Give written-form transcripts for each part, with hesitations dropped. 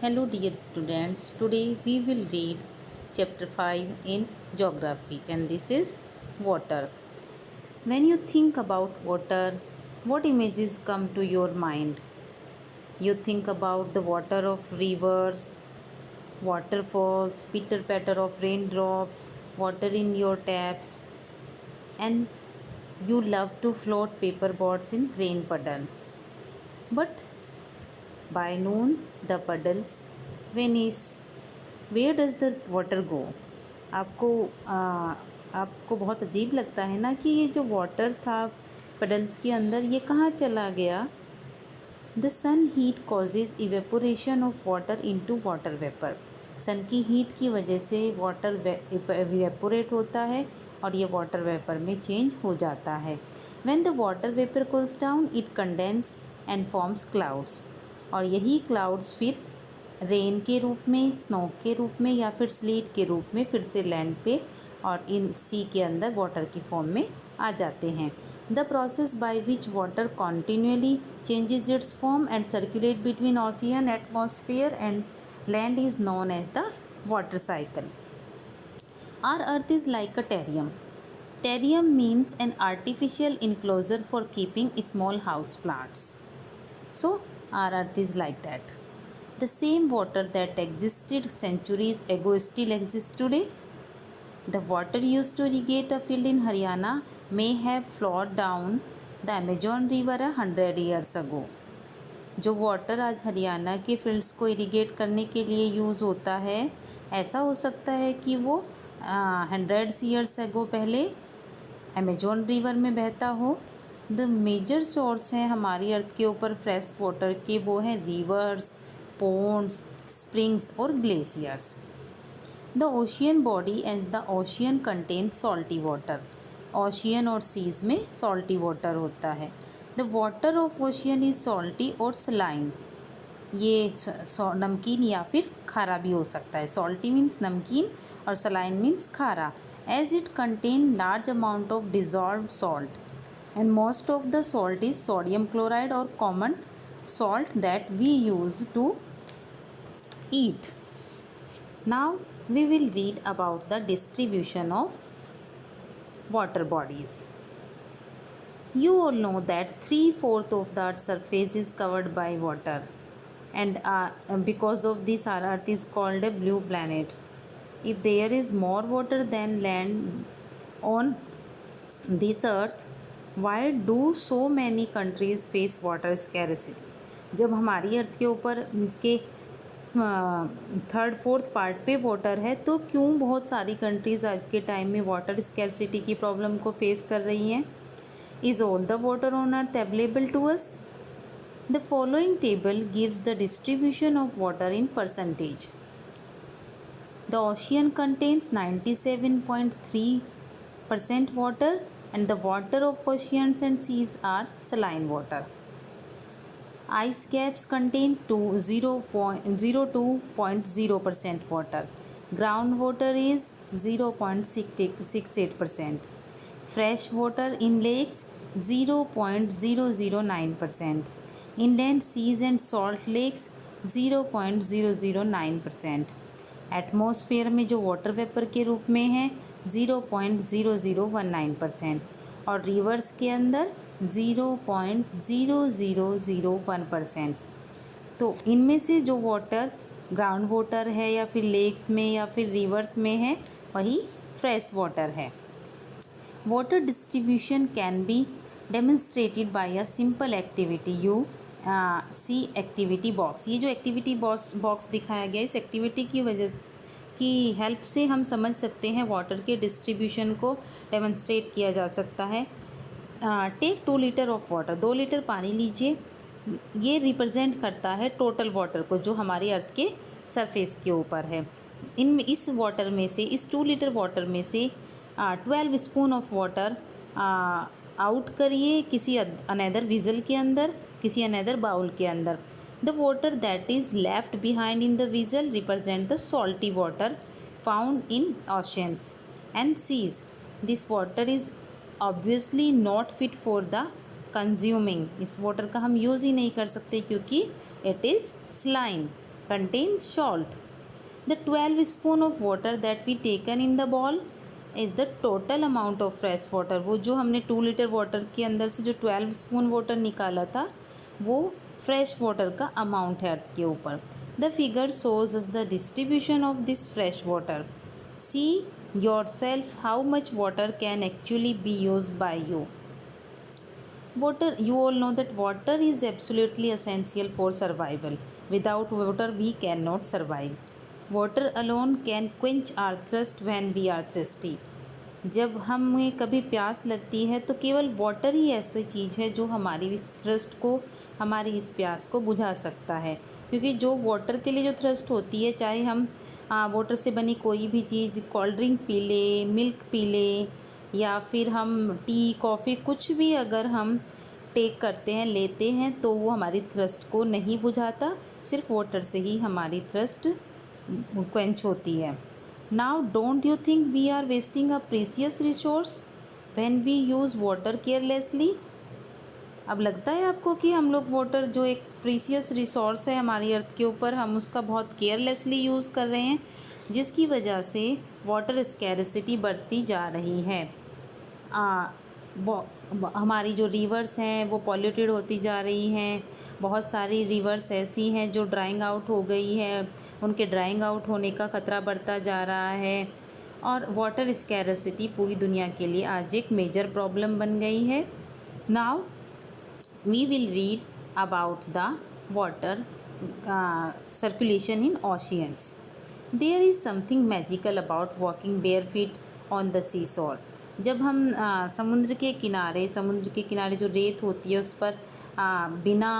Hello dear students, today we will read chapter 5 in geography and this is water. When you think about water, what images come to your mind? You think about the water of rivers, waterfalls, pitter patter of raindrops, water in your taps, and you love to float paper boats in rain puddles. But by noon, the puddles vanish. Where does the water go? आपको आपको बहुत अजीब लगता है ना कि ये जो वाटर था पडल्स के अंदर ये कहाँ चला गया? The sun heat causes evaporation of water into water vapour. Sun की हीट की वजह से वाटर इवेपोरेट होता है और ये वाटर वेपर में चेंज हो जाता है. When the water vapour cools down it condense and forms clouds. और यही क्लाउड्स फिर रेन के रूप में, स्नो के रूप में या फिर स्लीट के रूप में फिर से लैंड पे और इन सी के अंदर वाटर की फॉर्म में आ जाते हैं. The process by which water continuously changes its form and circulate between ocean atmosphere and land is known as the water cycle. Our earth is like a terrarium. Terrarium means an artificial enclosure for keeping small house plants. So, our earth is like that. The same water that existed centuries ago still exists today. The water used to irrigate a field in Haryana may have flowed down the Amazon river 100 years ago. जो water आज हरियाणा के fields को irrigate करने के लिए use होता है, ऐसा हो सकता है कि वो 100 ईयर्स एगो पहले अमेजोन रिवर में बहता हो. द मेजर सोर्स हैं हमारी अर्थ के ऊपर फ्रेश वाटर के, वो हैं रिवर्स, पोन्ड्स, स्प्रिंग्स और glaciers. The ocean body as the ocean contains salty water. Ocean और सीज में सॉल्टी वाटर होता है. The water of ocean is salty और सलाइन. ये नमकीन या फिर खारा भी हो सकता है. सॉल्टी मीन्स नमकीन और सलाइन मीन्स खारा. As it contain large amount of dissolved salt and most of the salt is sodium chloride or common salt that we use to eat. Now we will read about the distribution of water bodies. You all know that 3/4 of the earth's surface is covered by water and because of this our earth is called a blue planet. If there is more water than land on this earth, why do so many countries face water scarcity? जब हमारी अर्थ के ऊपर इसके 3/4 part पे water है तो क्यों बहुत सारी कंट्रीज़ आज के टाइम में वाटर स्कैरसिटी की प्रॉब्लम को फेस कर रही हैं? Is all the water on earth available to us? The following table gives the distribution of water in percentage. The ocean contains 97.3% water and the water of oceans and seas are saline water. Ice caps contain 0.02% water. Groundwater is 0.68%. Fresh water in lakes 0.009%. Inland seas and salt lakes 0.009%. Atmosphere में जो water vapour के रूप में है 0.0019% और reverse के अंदर 0.0001%. तो इनमें से जो वाटर ग्राउंड वाटर है या फिर लेक्स में या फिर रिवर्स में है वही फ्रेश वाटर है. Water distribution can be demonstrated by a simple activity. You see activity box. ये जो एक्टिविटी बॉक्स दिखाया गया इस एक्टिविटी की वजह की हेल्प से हम समझ सकते हैं वाटर के डिस्ट्रीब्यूशन को डेमोन्स्ट्रेट किया जा सकता है. Take 2 litre of water. 2 litre पानी लीजिए. ये रिप्रेजेंट करता है टोटल वाटर को जो हमारी अर्थ के सरफेस के ऊपर है. इस वाटर में से इस 2 लीटर वाटर में से 12 स्पून ऑफ वाटर आउट करिए किसी अनदर विजल के अंदर, किसी अनदर बाउल के अंदर. The water that is left behind in the vessel represent the salty water found in oceans and seas. This water is obviously not fit for the consuming. इस water का हम use ही नहीं कर सकते क्योंकि it is saline. contains salt. The 12 spoon of water that we taken in the bowl is the total amount of fresh water. वो जो हमने 2 लीटर वाटर के अंदर से जो 12 स्पून वाटर निकाला था वो फ्रेश वाटर का अमाउंट है अर्थ के ऊपर. The figure shows us the distribution of this fresh water. See yourself how much water can actually be used by you. Water, you all know that water is absolutely essential for survival. Without water we cannot survive. Water alone can quench our thirst when we are thirsty. जब हमें कभी प्यास लगती है तो केवल water ही ऐसी चीज़ है जो हमारी इस थ्रस्ट को, हमारी इस प्यास को बुझा सकता है. क्योंकि जो वाटर के लिए जो थ्रस्ट होती है, चाहे हम वाटर से बनी कोई भी चीज़, कोल्ड ड्रिंक पी ले, मिल्क पी ले, या फिर हम टी कॉफ़ी कुछ भी अगर हम टेक करते हैं, लेते हैं, तो वो हमारी थ्रस्ट को नहीं बुझाता. सिर्फ वाटर से ही हमारी थ्रस्ट क्वेंच होती है. Now don't you think we are wasting a precious resource when we use water carelessly. अब लगता है आपको कि हम लोग वाटर जो एक प्रीसियस रिसोर्स है हमारी अर्थ के ऊपर, हम उसका बहुत केयरलेसली यूज़ कर रहे हैं, जिसकी वजह से वाटर स्कैरसिटी बढ़ती जा रही है. हमारी जो रिवर्स हैं वो पॉल्यूटेड होती जा रही हैं. बहुत सारी रिवर्स ऐसी हैं जो ड्राइंग आउट हो गई है, उनके ड्राइंग आउट होने का ख़तरा बढ़ता जा रहा है. और वाटर स्कैरसिटी पूरी दुनिया के लिए आज एक मेजर प्रॉब्लम बन गई है. Now we will read about the water circulation in oceans. There is something magical about walking barefoot on the seashore. जब हम समुद्र के किनारे जो रेत होती है उस पर बिना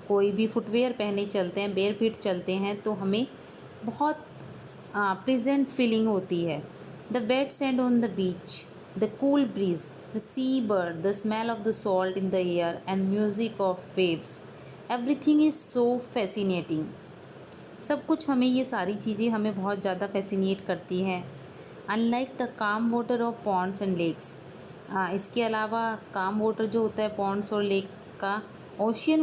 कोई भी फुटवेयर पहने चलते हैं, बेयरफीट चलते हैं, तो हमें बहुत प्रेजेंट फीलिंग होती है. The wet sand on the beach, the cool breeze, the seabird, the smell of the salt in the air and music of waves. Everything is so fascinating. सब कुछ हमें, ये सारी चीज़ें हमें बहुत ज़्यादा फैसिनेट करती हैं. Unlike the calm water of ponds and lakes. इसके अलावा काम वाटर जो होता है पॉन्ड्स और लेक्स का, ओशियन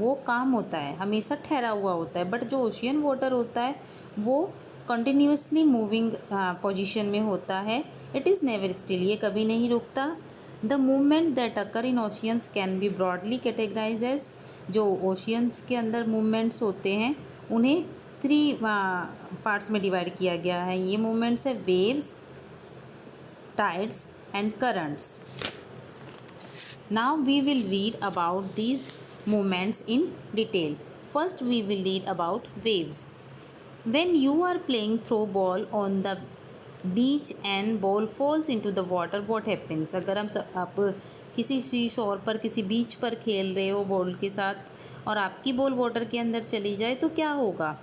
वो काम होता है, हमेशा ठहरा हुआ होता है. बट जो ओशियन वाटर होता है वो कंटिन्यूसली मूविंग पोजीशन में होता है. इट इज़ नेवर स्टिल, ये कभी नहीं रुकता. The movement that occur in oceans can be broadly categorize as, जो ओशियंस के अंदर मूवमेंट्स होते हैं उन्हें 3 पार्ट्स में डिवाइड किया गया है. ये मूवमेंट्स है waves, tides and currents. Now we will read about these movements in detail. First we will read about waves. When you are playing throw ball on the beach and ball falls into the water, what happens? अगर आप किसी seashore पर, किसी बीच पर खेल रहे हो ball के साथ और आपकी बॉल वाटर के अंदर चली जाए तो क्या होगा?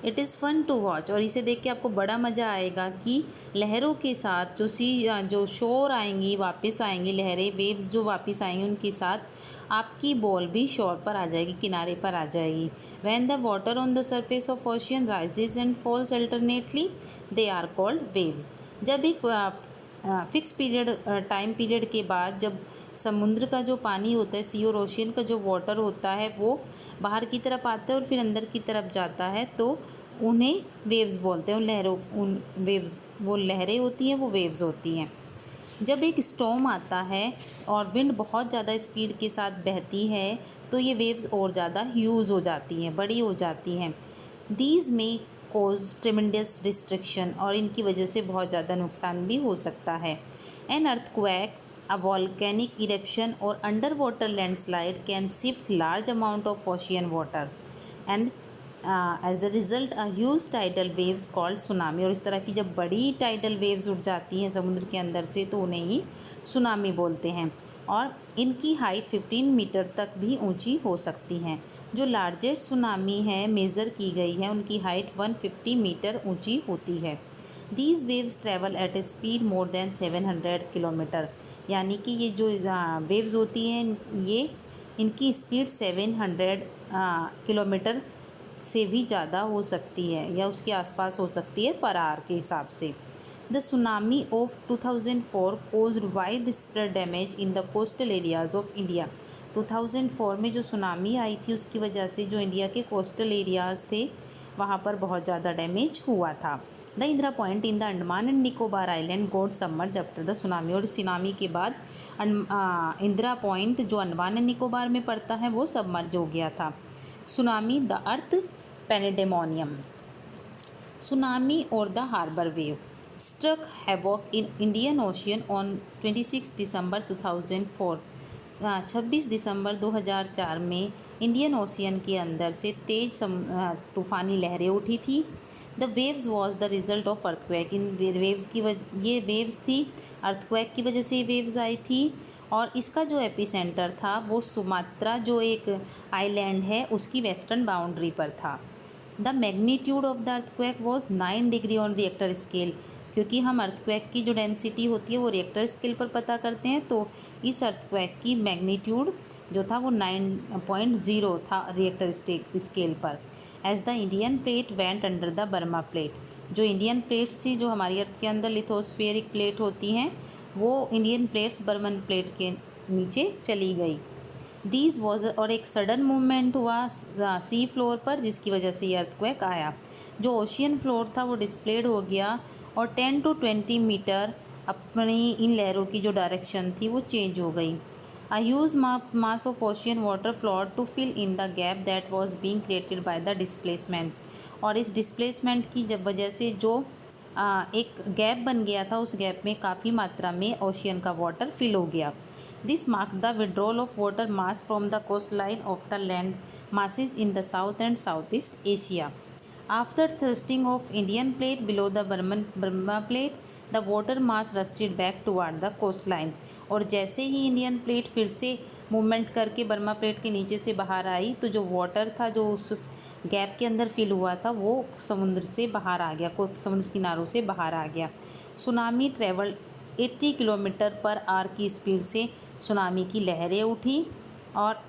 It is fun to watch. और इसे देख के आपको बड़ा मज़ा आएगा कि लहरों के साथ जो शोर आएंगी, वापस आएंगी लहरें, वेव्स जो वापस आएंगी, उनके साथ आपकी बॉल भी शोर पर आ जाएगी, किनारे पर आ जाएगी. When the water on the surface of ocean rises and falls alternately, they are called waves. जब एक फिक्स टाइम पीरियड के बाद जब समुद्र का जो पानी होता है, सी और ओशियन का जो वाटर होता है, वो बाहर की तरफ आता है और फिर अंदर की तरफ जाता है, तो उन्हें वेव्स बोलते हैं. वो लहरें होती हैं, वो वेव्स होती हैं. जब एक स्टॉर्म आता है और विंड बहुत ज़्यादा स्पीड के साथ बहती है तो ये वेव्स और ज़्यादा ह्यूज हो जाती हैं, बड़ी हो जाती हैं. दीज में कोज ट्रेमेंडस डिस्ट्रक्शन, और इनकी वजह से बहुत ज़्यादा नुकसान भी हो सकता है. An earthquake, a volcanic eruption or underwater landslide can shift large amount of ocean water and as a result a huge tidal waves called tsunami. और इस तरह की जब बड़ी tidal waves उठ जाती हैं समुद्र के अंदर से तो उन्हें ही सुनामी बोलते हैं. और इनकी हाइट 15 मीटर तक भी ऊंची हो सकती हैं. जो लार्जेस्ट सुनामी है मेज़र की गई है उनकी हाइट 150 मीटर ऊंची होती है. These waves travel at a speed more than 700 kilometre. यानी कि ये जो वेव्स होती हैं ये इनकी स्पीड 700 किलोमीटर से भी ज़्यादा हो सकती है या उसके आसपास हो सकती है पर आवर के हिसाब से. The tsunami of 2004 caused widespread damage in the coastal areas of India. 2004 में जो सुनामी आई थी उसकी वजह से जो इंडिया के कोस्टल एरियाज़ थे वहाँ पर बहुत ज़्यादा डैमेज हुआ था। The Indira point in the Andaman and Nicobar island got submerge after the tsunami. और सुनामी के बाद इंदिरा पॉइंट जो अंडमान एंड निकोबार में पड़ता है वो सबमर्ज हो गया था। Tsunami the earth pandemonium. Tsunami or the harbor wave struck havoc in Indian Ocean on 26 December 2004। 26 दिसंबर 2004 में इंडियन ओशियन के अंदर से तेज तूफ़ानी लहरें उठी थी। The waves was the result of earthquake. In waves की ये वेव्स थी, अर्थक्वेक की वजह से ये वेव्स आई थी। और इसका जो एपिसेंटर था वो सुमात्रा जो एक आइलैंड है उसकी वेस्टर्न बाउंड्री पर था। The magnitude of the earthquake was 9 degree on Richter scale. क्योंकि हम अर्थक्वेक की जो डेंसिटी होती है वो रिएक्टर स्केल पर पता करते हैं, तो इस अर्थक्वेक की मैग्नीट्यूड जो था वो 9.0 था रिएक्टर स्केल पर। As the Indian plate went under the Burma plate. जो इंडियन प्लेट्स थी, जो हमारी अर्थ के अंदर लिथोस्फेरिक प्लेट होती हैं, वो इंडियन प्लेट्स बर्मन प्लेट के नीचे चली गई। दीज वॉज और एक सडन मूवमेंट हुआ सी फ्लोर पर, जिसकी वजह से ये अर्थक्वेक आया। जो ओशियन फ्लोर था वो डिस्प्लेड हो गया और 10 to 20 मीटर अपनी इन लहरों की जो डायरेक्शन थी वो चेंज हो गई। A huge mass of ocean water flowed to fill in the gap that was being created by the displacement. और इस डिस्प्लेसमेंट की जब वजह से जो एक गैप बन गया था, उस गैप में काफ़ी मात्रा में ओशियन का वाटर फिल हो गया। This marked the withdrawal of water mass from the coastline of the land masses in the South and Southeast Asia. After thrusting of Indian plate below the Burma plate, the water mass rusted back toward the coastline. और जैसे ही Indian plate फिर से movement करके Burma plate के नीचे से बाहर आई, तो जो वाटर था जो उस गैप के अंदर फिल हुआ था वो समुद्र से बाहर आ गया, समुद्र किनारों से बाहर आ गया। Tsunami travel 80 kilometre per hour की स्पीड से सुनामी की लहरें उठी। और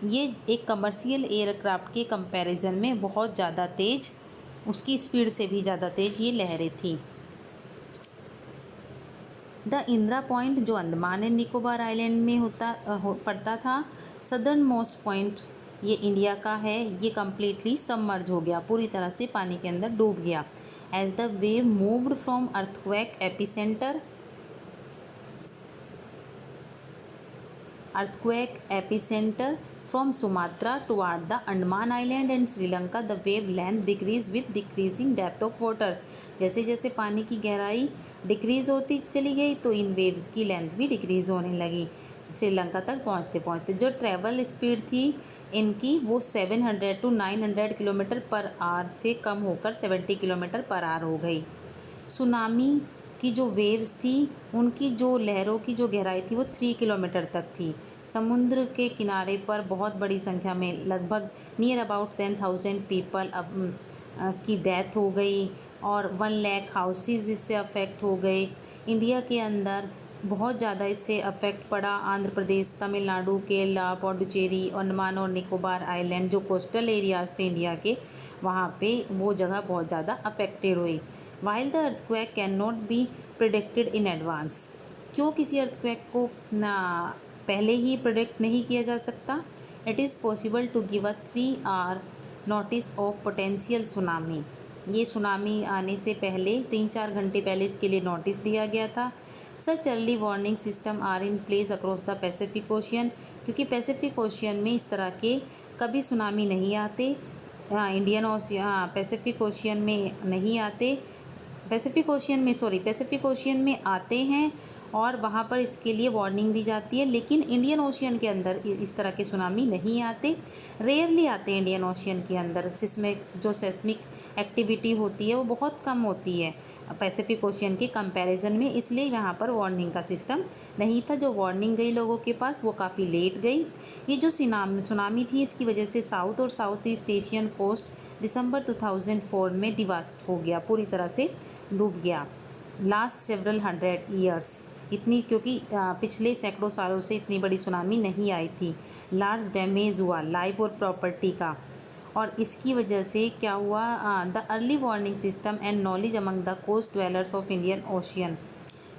ये एक कमर्शियल एयरक्राफ्ट के कंपैरिजन में बहुत ज़्यादा तेज़, उसकी स्पीड से भी ज़्यादा तेज़ ये लहरें थी। द इंदिरा पॉइंट जो अंडमान एंड निकोबार आइलैंड में पड़ता था, सदर्न मोस्ट पॉइंट ये इंडिया का है, ये कम्प्लीटली सबमर्ज हो गया, पूरी तरह से पानी के अंदर डूब गया। As the wave moved from earthquake epicentre from Sumatra toward the Andaman Island and Sri Lanka, the wave length decreased with decreasing depth of water। जैसे जैसे पानी की गहराई डिक्रीज़ होती चली गई तो इन वेव्स की लेंथ भी डिक्रीज़ होने लगी श्रीलंका तक पहुँचते पहुँचते। जो ट्रैवल स्पीड थी इनकी वो 700 to 900 किलोमीटर पर आवर से कम होकर 70 किलोमीटर पर आवर हो गई। सुनामी की जो वेव्स थी उनकी जो लहरों की जो गहराई थी वो 3 किलोमीटर तक थी। समुद्र के किनारे पर बहुत बड़ी संख्या में, लगभग नियर अबाउट 10,000 पीपल की डेथ हो गई और 1 लाख हाउसेस इससे अफेक्ट हो गए। इंडिया के अंदर बहुत ज़्यादा इससे अफेक्ट पड़ा। आंध्र प्रदेश, तमिलनाडु, केरला, पौंडुचेरी, अंडमान और निकोबार आइलैंड जो कोस्टल एरियाज़ थे इंडिया के, वहाँ पे वो जगह बहुत ज़्यादा अफेक्टेड हुई। While the earthquake can not be predicted in advance. क्यों किसी अर्थक्वेक को पहले ही प्रिडिक्ट नहीं किया जा सकता? It is possible to give a 3 hour notice of potential tsunami. ये सुनामी आने से पहले 3-4 घंटे पहले इसके लिए नोटिस दिया गया था। Such early warning system are in place across the Pacific ocean. क्योंकि पैसिफिक ओशियन में इस तरह के कभी सुनामी नहीं आते, पैसिफिक ओशियन में नहीं आते, पैसिफिक ओशियन में आते हैं और वहाँ पर इसके लिए वार्निंग दी जाती है। लेकिन इंडियन ओशियन के अंदर इस तरह के सुनामी नहीं आते, रेयरली आते हैं। इंडियन ओशियन के अंदर सेस्मिक एक्टिविटी होती है वो बहुत कम होती है पैसिफिक ओशियन के कंपैरिजन में, इसलिए यहाँ पर वार्निंग का सिस्टम नहीं था। जो वार्निंग गई लोगों के पास वो काफ़ी लेट गई। ये जो सुनामी थी इसकी वजह से साउथ और साउथ ईस्ट एशियन कोस्ट दिसंबर 2004 में डिवास्ट हो गया, पूरी तरह से डूब गया। लास्ट सेवरल 100 ईयर्स इतनी, क्योंकि पिछले सैकड़ों सालों से इतनी बड़ी सुनामी नहीं आई थी। लार्ज डैमेज हुआ लाइफ और प्रॉपर्टी का। और इसकी वजह से क्या हुआ, the early warning system and knowledge among the coast dwellers of Indian Ocean.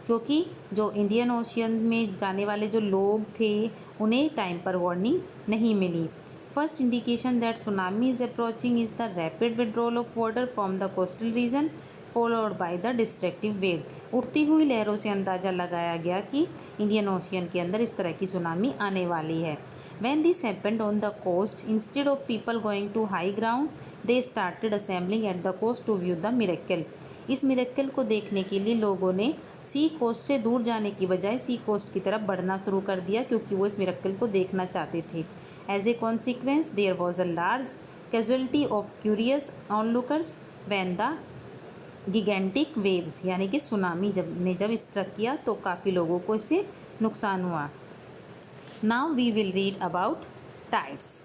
क्योंकि जो इंडियन ओशियन में जाने वाले जो लोग थे उन्हें टाइम पर वार्निंग नहीं मिली। First indication that tsunami is approaching is the rapid withdrawal of water from the coastal region followed by the destructive wave. उठती हुई लहरों से अंदाज़ा लगाया गया कि इंडियन ओशियन के अंदर इस तरह की सुनामी आने वाली है। When this happened on the coast, instead of people going to high ground, they started assembling at the coast to view the miracle. इस मिरेकल को देखने के लिए लोगों ने सी कोस्ट से दूर जाने की बजाय सी कोस्ट की तरफ बढ़ना शुरू कर दिया, क्योंकि वो इस मिरेकल को देखना चाहते थे। As a consequence there was a large casualty of curious onlookers when the gigantic waves, यानी कि सुनामी जब स्ट्रक किया तो काफ़ी लोगों को इससे नुकसान हुआ। Now we will read about tides.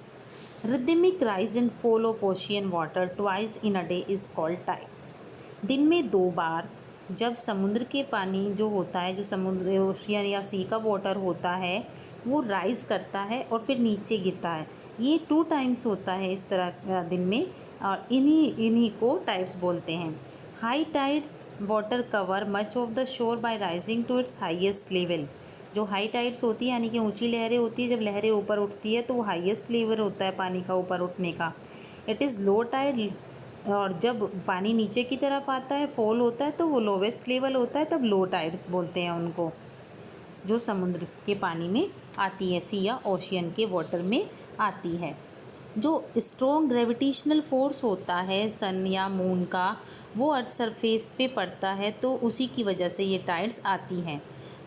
Rhythmic rise and fall of ocean water twice in a day is called tide. दिन में 2 बार जब समुद्र के पानी जो होता है, जो समुद्र ओशियन या सी का वाटर होता है, वो राइज करता है और फिर नीचे गिरता है। ये 2 टाइम्स होता है इस तरह दिन में, और इन्हीं को टाइड्स बोलते हैं। High tide water cover much of the shore by rising to its highest level. जो हाई टाइड्स होती है यानी कि ऊंची लहरें होती है, जब लहरें ऊपर उठती है तो वो हाईएस्ट लेवल होता है पानी का ऊपर उठने का। इट इज़ लो टाइड, और जब पानी नीचे की तरफ आता है, फॉल होता है, तो वो लोवेस्ट लेवल होता है, तब लो टाइड्स बोलते हैं उनको, जो समुद्र के पानी में आती है, सी या ओशियन के वाटर में आती है। जो स्ट्रॉन्ग ग्रेविटेशनल फोर्स होता है सन या मून का, वो अर्थ सरफेस पे पड़ता है, तो उसी की वजह से ये टाइड्स आती हैं।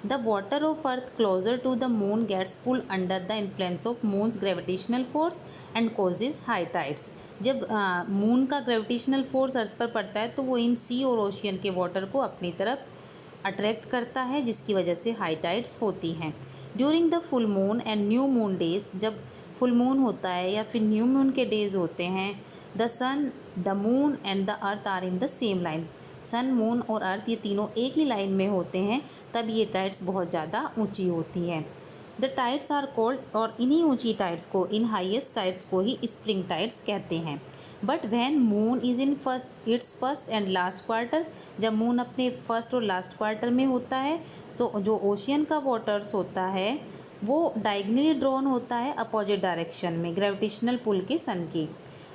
The water of earth closer to the moon gets pulled under the influence of moon's gravitational force and causes high tides. जब मून का ग्रेविटेशनल फोर्स अर्थ पर पड़ता है तो वो इन सी और ओशियन के वाटर को अपनी तरफ अट्रैक्ट करता है, जिसकी वजह से हाई टाइड्स होती हैं। During the full moon and new moon days, जब फुल मून होता है या फिर न्यू मून के डेज होते हैं, the sun, the moon and the earth are in the same line. Sun, moon और अर्थ ये तीनों एक ही लाइन में होते हैं, तब ये टाइड्स बहुत ज़्यादा ऊंची होती हैं। द टाइड्स आर कोल्ड, और इन्हीं ऊंची टाइड्स को, इन हाईएस्ट टाइड्स को ही स्प्रिंग टाइड्स कहते हैं। But when moon is in its first and last quarter, जब मून अपने फर्स्ट और लास्ट क्वार्टर में होता है, तो जो ओशियन का वाटर्स होता है वो डायगनली ड्रॉन होता है अपोजिट डायरेक्शन में ग्रेविटेशनल पुल के सन की,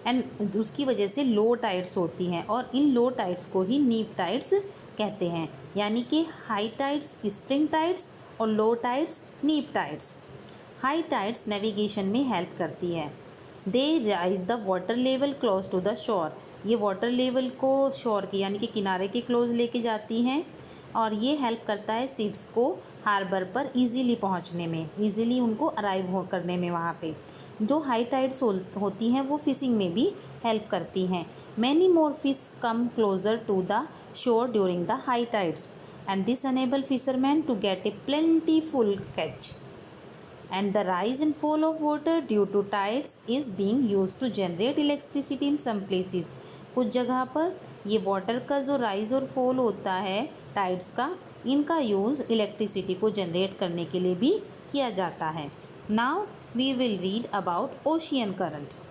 एंड उसकी वजह से लो टाइड्स होती हैं, और इन लो टाइड्स को ही नीप टाइड्स कहते हैं। यानी कि हाई टाइड्स स्प्रिंग टाइड्स और low tides neap tides. High tides navigation में हेल्प करती है। They raise the water level close to the shore. ये वाटर लेवल को शोर की यानी कि किनारे के क्लोज लेके जाती हैं, और ये हेल्प करता है शिप्स को हार्बर पर इजीली पहुंचने में, इजीली उनको अराइव करने में वहाँ पे। जो हाई टाइड्स होती हैं वो फिशिंग में भी हेल्प करती हैं। Many more fish come closer to the shore during the high tides and this enable fisherman to get a plentiful catch. And the rise and fall of water due to tides is being used to generate electricity in some places. कुछ जगह पर ये water का जो rise और fall होता है tides का, इनका यूज़ इलेक्ट्रिसिटी को जनरेट करने के लिए भी किया जाता है। Now we will read about ocean current.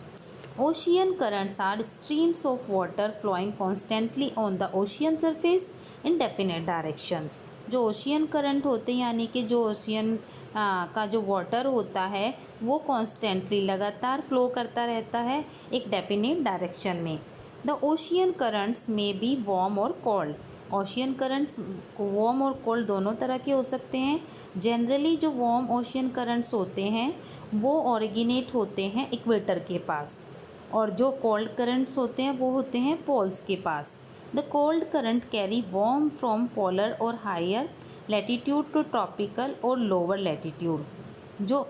Ocean currents are streams of water flowing constantly on the ocean surface in definite directions. जो ओशियन करंट होते हैं यानी कि जो ओशियन का जो वाटर होता है वो कॉन्स्टेंटली लगातार फ्लो करता रहता है एक डेफिनेट डायरेक्शन में। द ओशियन करंट्स में बी वार्म और कोल्ड। ओशियन करंट्स वार्म और कोल्ड दोनों तरह के हो सकते हैं। जनरली जो वार्म ओशियन करंट्स होते हैं वो ओरिजिनेट होते हैं इक्वेटर के पास, और जो कोल्ड करंट्स होते हैं वो होते हैं पोल्स के पास। The cold current carry warm from polar और हायर लैटिट्यूड टू ट्रॉपिकल और लोअर लैटिट्यूड। जो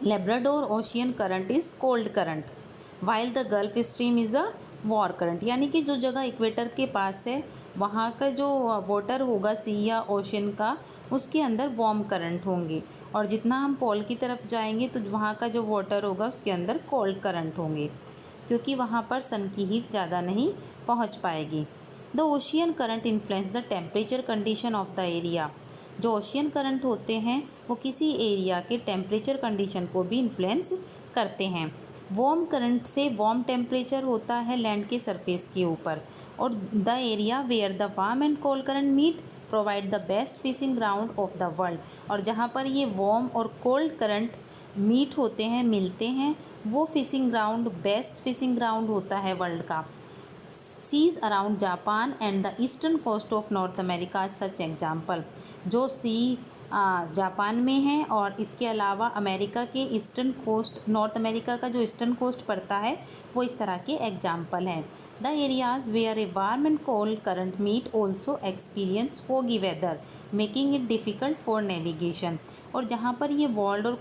Labrador ocean current is cold current, while the Gulf Stream is a warm current. यानी कि जो जगह इक्वेटर के पास है वहाँ का जो वाटर होगा सी या ओशन का, उसके अंदर वार्म करंट होंगे, और जितना हम पोल की तरफ जाएंगे तो वहाँ का जो वाटर होगा उसके अंदर कोल्ड करंट होंगे, क्योंकि वहाँ पर सन की हीट ज़्यादा नहीं पहुँच पाएगी। The ocean current influence the temperature condition of the area. जो ओशियन करंट होते हैं वो किसी एरिया के टेम्परेचर कंडीशन को भी इन्फ्लुएंस करते हैं। वार्म करंट से वार्म टेम्परेचर होता है लैंड के सरफेस के ऊपर, और the area where the warm and cold current meet provide the best fishing ground of the world. और जहाँ पर ये वार्म और कोल्ड करंट मीट होते हैं, मिलते हैं, वो fishing ground best fishing ground होता है वर्ल्ड का। Seas around Japan and the eastern coast of North America such example. जो सी जापान में है और इसके अलावा अमेरिका के ईस्टर्न कोस्ट, नॉर्थ अमेरिका का जो ईस्टर्न कोस्ट पड़ता है वो इस तरह के एग्जाम्पल हैं। The areas where a warm and cold current meet also experience foggy weather making it difficult for navigation. और जहाँ पर ये वॉल्ड और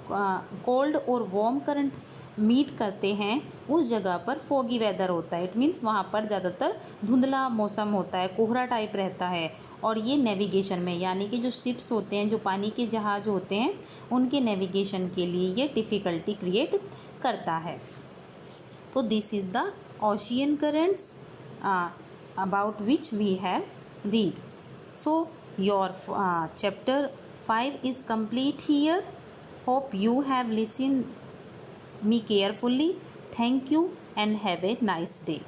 कोल्ड और वार्म करंट मीट करते हैं उस जगह पर फोगी वेदर होता है। इट मीन्स वहाँ पर ज़्यादातर धुंधला मौसम होता है, कोहरा टाइप रहता है। और ये नेविगेशन में, यानी कि जो शिप्स होते हैं, जो पानी के जहाज होते हैं, उनके नेविगेशन के लिए ये डिफ़िकल्टी क्रिएट करता है। तो this is the ocean currents about which we have read. So your chapter 5 is complete here. Hope you have listened me carefully. Thank you and have a nice day.